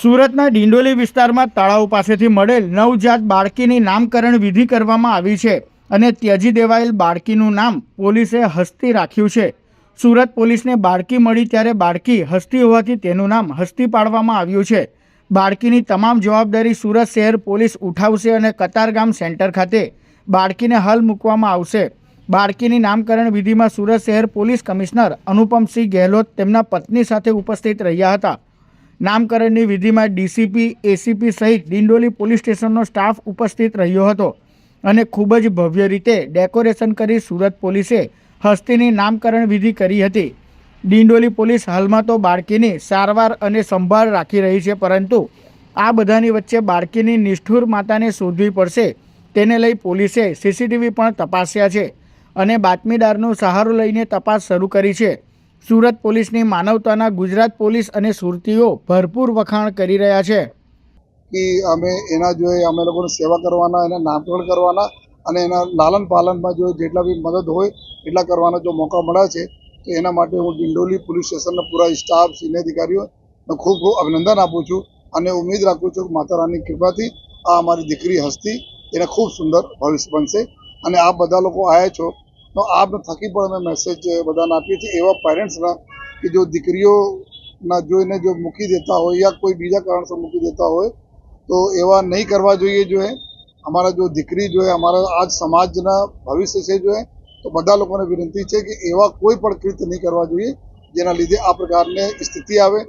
સુરતના ડિંડોલી વિસ્તારમાં તળાવ પાસેથી મળેલ નવજાત બાળકીની નામકરણ વિધિ કરવામાં આવી છે અને ત્યજી દેવાયેલ બાળકીનું નામ પોલીસે હસ્તી રાખ્યું છે। સુરત પોલીસને બાળકી મળી ત્યારે બાળકી હસ્તી હોવાથી તેનું નામ હસ્તી પાડવામાં આવ્યું છે। બાળકીની તમામ જવાબદારી સુરત શહેર પોલીસ ઉઠાવશે અને કતારગામ સેન્ટર ખાતે બાળકીને હાલ મૂકવામાં આવશે। બાળકીની નામકરણ વિધિમાં સુરત શહેર પોલીસ કમિશનર અનુપમસિંહ ગેહલોત તેમના પત્ની સાથે ઉપસ્થિત રહ્યા હતા। નામકરણની વિધિમાં ડીસીપી, એસીપી સહિત ડિંડોલી પોલીસ સ્ટેશનનો સ્ટાફ ઉપસ્થિત રહ્યો હતો અને ખૂબ જ ભવ્ય રીતે ડેકોરેશન કરી સુરત પોલીસે હસ્તીની નામકરણ વિધિ કરી હતી। ડિંડોલી પોલીસ હાલમાં તો બાળકીની સારવાર અને સંભાળ રાખી રહી છે, પરંતુ આ બધાની વચ્ચે બાળકીની નિષ્ઠુર માતાને શોધવી પડશે। તેને લઈ પોલીસે સીસીટીવી પણ તપાસ્યા છે અને બાતમીદારનો સહારો લઈને તપાસ શરૂ કરી છે। સુરત પોલીસની માનવતાના ગુજરાત પોલીસ અને સુરતીઓ ભરપૂર વખાણ કરી રહ્યા છે કે અમે એના જો અમે લોકોની સેવા કરવાના, એના નામકરણ કરવાના અને એના લાલન પાલનમાં જો જેટલા બી મદદ હોય એટલા કરવાનો જો મોકા મળે છે, તો એના માટે હું ડિંડોલી પોલીસ સ્ટેશનના પૂરા સ્ટાફ, સિનિયર અધિકારીઓને ખૂબ ખૂબ અભિનંદન આપું છું અને ઉમ્મીદ રાખું છું કે માતા રાણીની કૃપાથી આ અમારી દીકરી હસ્તી એને ખૂબ સુંદર ભવિષ્ય બનશે। અને આપ બધા લોકો આવ્યા છો તો આપ થકી પણ અમે મેસેજ બધાને આપીએ છીએ એવા પેરેન્ટ્સના કે જો દીકરીઓના જોઈને જો મૂકી દેતા હોય યા કોઈ બીજા કારણસર મૂકી દેતા હોય તો એવા નહીં કરવા જોઈએ। જો અમારા જો દીકરી જો અમારા આજ સમાજના ભવિષ્ય છે જો તો બધા લોકોને વિનંતી છે કે એવા કોઈ પણ કૃત્ય નહીં કરવા જોઈએ જેના લીધે આ પ્રકારની સ્થિતિ આવે।